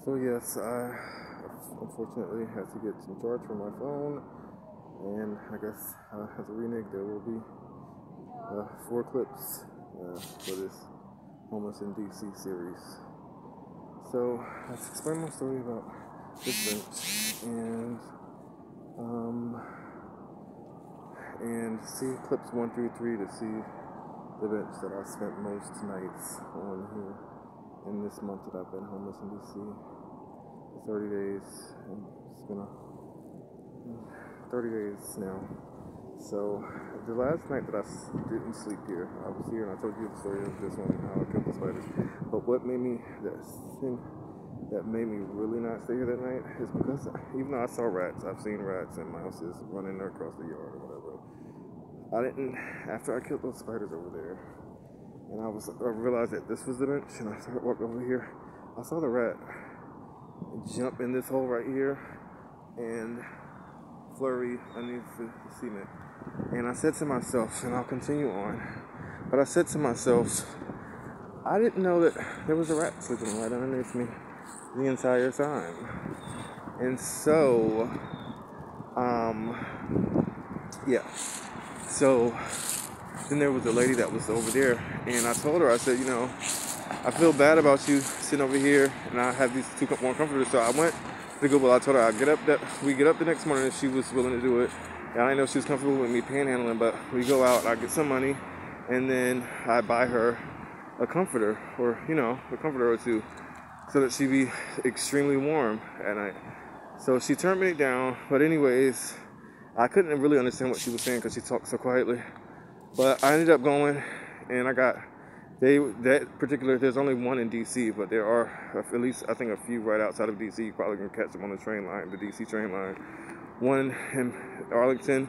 So yes, I unfortunately had to get some charge for my phone, and I guess as a renege there will be 4 clips for this Homeless in DC series. So let's explain my story about this bench and see clips 1 through 3 to see the bench that I spent most nights on here in this month that I've been homeless in DC. 30 days, and it's been 30 days now. So the last night that I didn't sleep here, I was here and I told you the story of this one and how I killed the spiders. But what made me, that made me really not stay here that night is because even though I saw rats, I've seen rats in mouses running across the yard or whatever. After I killed those spiders over there, and I realized that this was the bench, and I started walking over here, I saw the rat jump in this hole right here and flurry underneath the cement. And I said to myself, and I'll continue on, but I said to myself, I didn't know that there was a rat sleeping right underneath me the entire time. And so, so then there was a lady that was over there, and I told her, I said, I feel bad about you sitting over here, and I have these 2 more comforters. So I went to Google. I told her we get up the next morning, and she was willing to do it. And I didn't know she was comfortable with me panhandling, but we go out, I get some money, and then I buy her a comforter, or a comforter or 2, so that she'd be extremely warm at night. So she turned me down, but anyways, I couldn't really understand what she was saying because she talked so quietly. But I ended up going, and I got. There's only one in DC, but there are at least, I think, a few right outside of DC. You probably can catch them on the train line, the DC train line. One in Arlington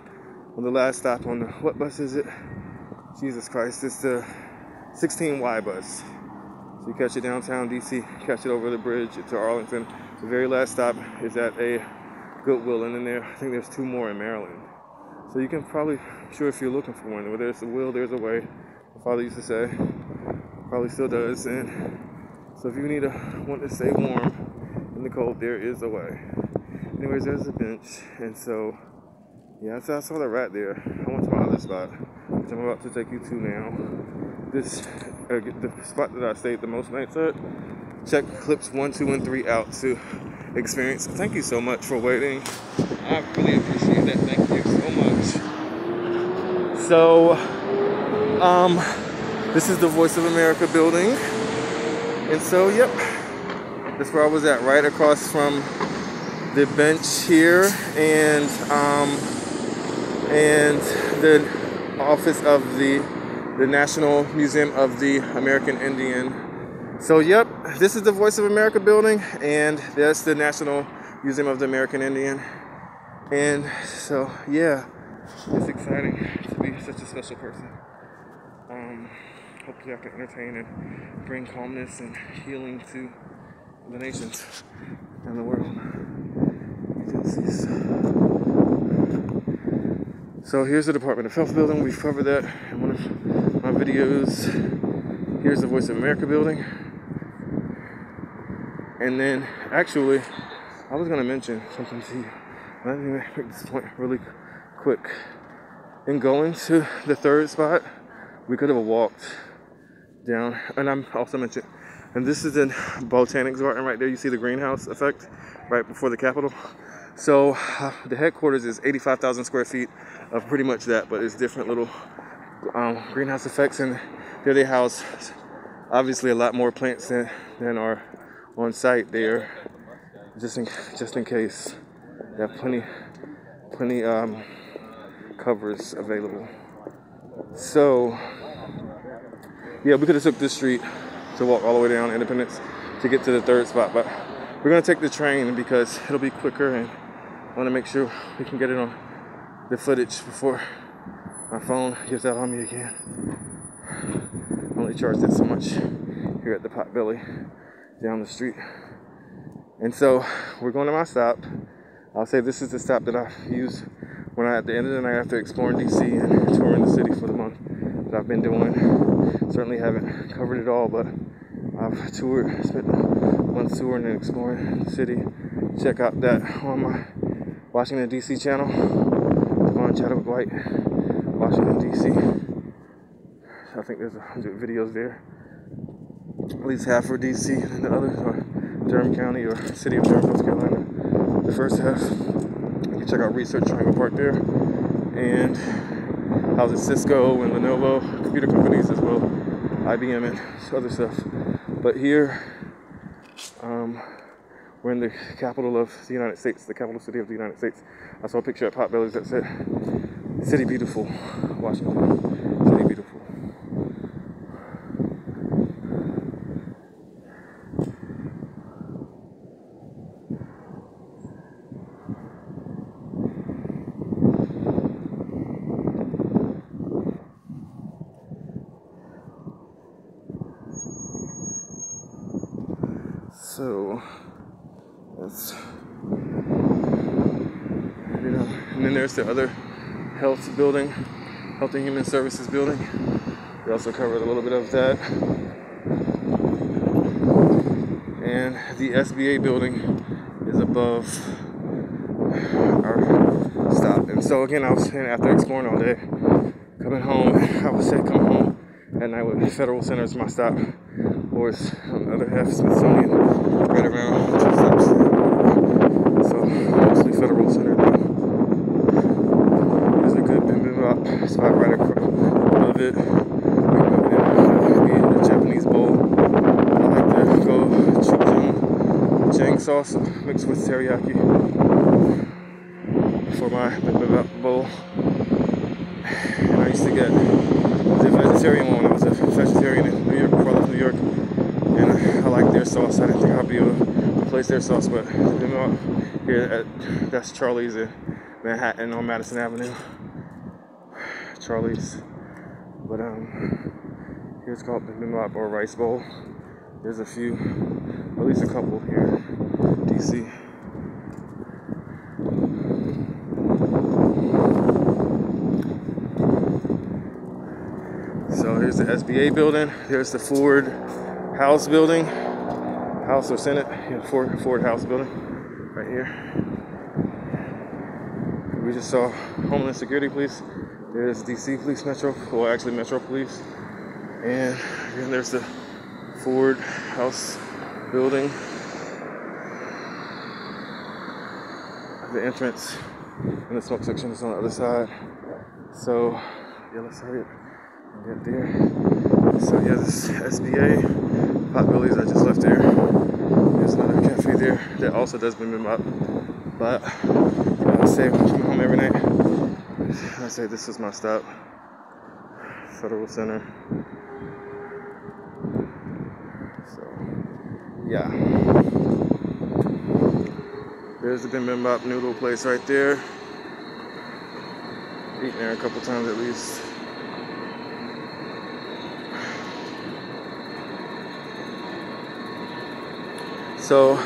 on the last stop on what bus is it? Jesus Christ, it's the 16Y bus. So you catch it downtown DC, catch it over the bridge to Arlington. The very last stop is at a Goodwill, and then I think there's 2 more in Maryland. So you can probably, I'm sure if you're looking for one, where there's a will, there's a way. My father used to say, probably still does. And so if you want to stay warm in the cold, there is a way. Anyways, there's a bench, and so I saw the rat there. I went to my other spot, which I'm about to take you to now. This the spot that I stayed the most nights at. Check clips 1, 2, and 3 out to experience. Thank you so much for waiting. I really appreciate that. Thank you so much. So, this is the Voice of America building, and so that's where I was at, right across from the bench here, and the office of the National Museum of the American Indian. So this is the Voice of America building, and that's the National Museum of the American Indian. And so it's exciting to be such a special person. Hopefully I can entertain and bring calmness and healing to the nations and the world. So here's the Department of Health building. We've covered that in one of my videos. Here's the Voice of America building. And then, actually, I was going to mention something to you. Let me make this point really quick. In going to the 3rd spot, we could have walked down, and I'm also mentioned, and this is in Botanics Garden right there. You see the greenhouse effect right before the Capitol. So the headquarters is 85,000 square feet of pretty much that, but it's different little greenhouse effects, and there they house obviously a lot more plants than are on site there, just in case. They have plenty covers available. So we could have took this street to walk all the way down Independence to get to the 3rd spot, but we're gonna take the train because it'll be quicker, and I want to make sure we can get it on the footage before my phone gives out on me again. I only charged it so much here at the Potbelly down the street. And so we're going to my stop. I'll say this is the stop that I use when at the end of the night after exploring DC and touring the city for the month that I've been doing. Certainly haven't covered it all, but I've toured, spent months touring and exploring the city. Check out that on my Washington, D.C. channel. Devon Chadwick White, Washington, D.C. I think there's 100 videos there. At least half for D.C. and the others are Durham County or City of Durham, North Carolina. The first half, you can check out Research Triangle Park there. And houses Cisco and Lenovo, computer companies as well, IBM and other stuff. But here, we're in the capital of the United States, the capital city of the United States. I saw a picture at Potbelly's that said, "City Beautiful, Washington, City Beautiful." So that's, and then there's the other health building, Health and Human Services building. We also covered a little bit of that. And the SBA building is above our stop. And so again, I was saying after exploring all day, coming home, I would say come home at night with Federal Center is my stop. Or it's on the other half, Smithsonian, right around 2 stops. So mostly Federal Center. There's a good bibimbap spot right above it. Maybe the Japanese bowl. I like the gochujang sauce mixed with teriyaki for my bibimbap bowl. And I used to get the vegetarian one when I was a vegetarian in New York, before I left New York. And I like their sauce. I didn't think I'd be able to replace their sauce, but here that's Charlie's in Manhattan on Madison Avenue. Charlie's. But here's called bibimbap or rice bowl. There's a few, at least a couple here, DC. So here's the SBA building. There's the Ford House building, House or Senate, yeah, Ford House building, right here. We just saw Homeland Security Police. There's DC Police Metro, well actually Metro Police. And again, there's the Ford House building. The entrance and the smoke section is on the other side. So yeah, let's hurry up and get there. So yeah, this SBA, Potbelly's, I just left there. There's another cafe there that also does bibimbap. But I say when I come home every night, I say this is my stop. Federal Center. So yeah. There's the bibimbap noodle place right there. Eaten there a couple times at least. So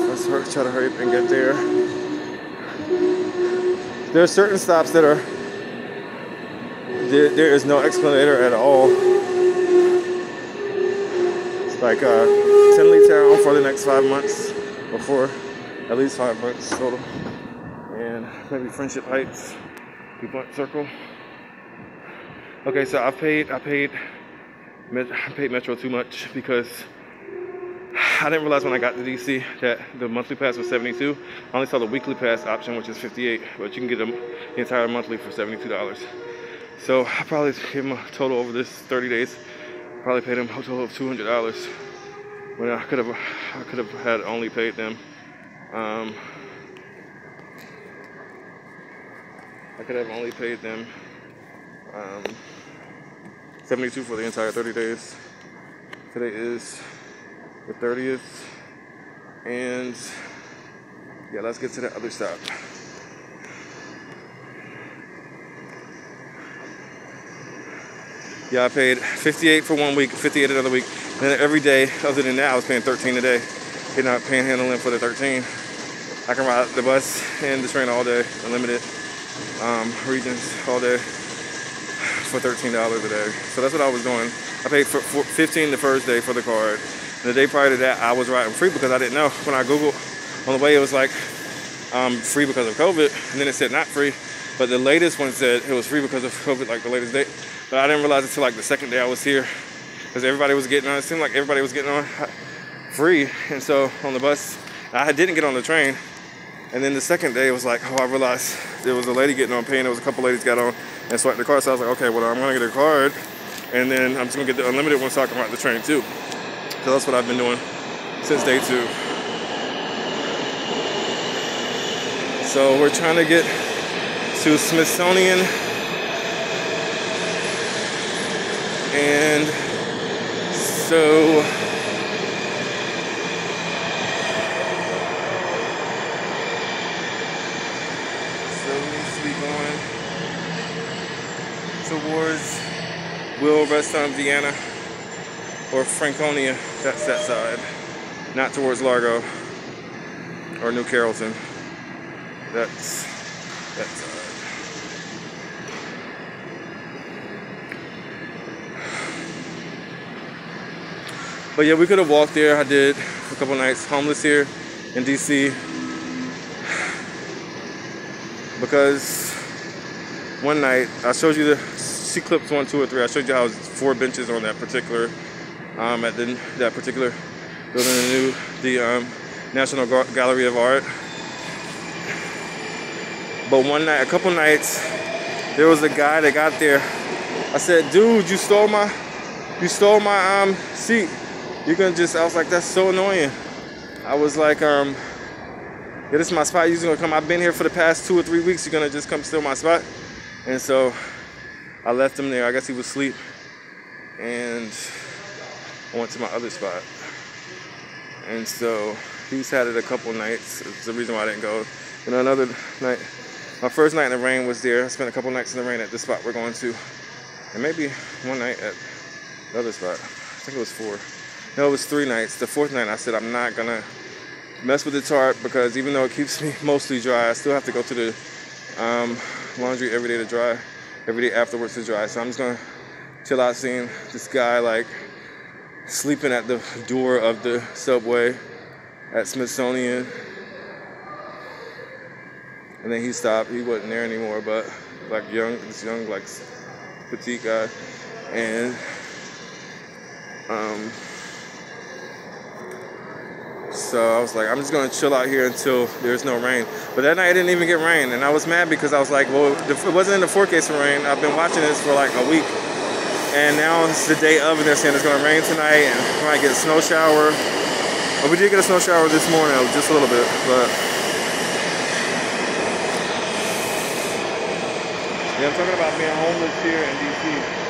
let's try to hurry up and get there. There are certain stops that are there is no escalator at all. It's like Tenley Town for the next 5 months, or for at least 5 months total, and maybe Friendship Heights, DuPont Circle. Okay, so I paid Metro too much because I didn't realize when I got to DC that the monthly pass was $72. I only saw the weekly pass option, which is $58, but you can get the entire monthly for $72. So I probably gave him a total over this 30 days. Probably paid him a total of $200 when I could have had only paid them. I could have only paid them $72 for the entire 30 days. Today is the 30th, and yeah, let's get to the other stop. Yeah, I paid $58 for 1 week, $58 another week, and then every day other than that I was paying $13 a day. You're not panhandling for the 13. I can ride the bus and the train all day, unlimited regions all day for $13 a day. So that's what I was doing. I paid for $15 the first day for the card. And the day prior to that, I was riding free because I didn't know. When I Googled on the way, it was like free because of COVID, and then it said not free. But the latest one said it was free because of COVID, like the latest date. But I didn't realize until like the second day I was here, because everybody was getting on. It seemed like everybody was getting on free, and so on the bus, I didn't get on the train. And then the second day, it was like, oh, I realized there was a lady getting on pay, and there was a couple ladies got on and swiped the card. So I was like, okay, well, I'm gonna get a card, and then I'm just gonna get the unlimited one so I can ride the train too. So that's what I've been doing since day 2. So we're trying to get to Smithsonian, and so we need to be going towards Will Restaurant, Vienna, or Franconia. That's that side, not towards Largo or New Carrollton. That's that side. But yeah, we could have walked there. I did a couple nights homeless here in DC, because one night I showed you she clips 1, 2, or 3. I showed you how it was 4 benches on that particular at that particular building, the National Gallery of Art. But one night, a couple nights, there was a guy that got there. I said, dude, you stole my seat. You're gonna just, I was like, that's so annoying. I was like, yeah, this is my spot. You're gonna come. I've been here for the past 2 or 3 weeks. You're gonna just come steal my spot. And so I left him there. I guess he was asleep. And I went to my other spot. And so he's had it a couple nights. It's the reason why I didn't go. And another night, my first night in the rain was there. I spent a couple nights in the rain at this spot we're going to. And maybe one night at the other spot. I think it was 4. No, it was 3 nights. The 4th night I said I'm not gonna mess with the tarp, because even though it keeps me mostly dry, I still have to go to the laundry every day to dry, every day afterwards to dry. So I'm just gonna chill out seeing this guy like sleeping at the door of the subway at Smithsonian. And then he stopped. He wasn't there anymore, but like this young like petite guy. And so I was like, I'm just gonna chill out here until there's no rain. But that night it didn't even get rain, and I was mad because I was like, well, it wasn't in the forecast for rain. I've been watching this for like a week, and now it's the day of, and they're saying it's gonna rain tonight, and we might get a snow shower. But we did get a snow shower this morning, just a little bit, but yeah, I'm talking about being homeless here in DC.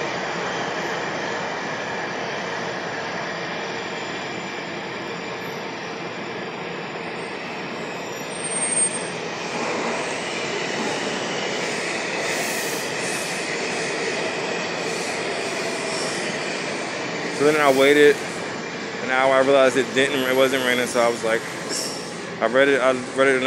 So then I waited an hour. I realized it wasn't raining, so I was like, I read it another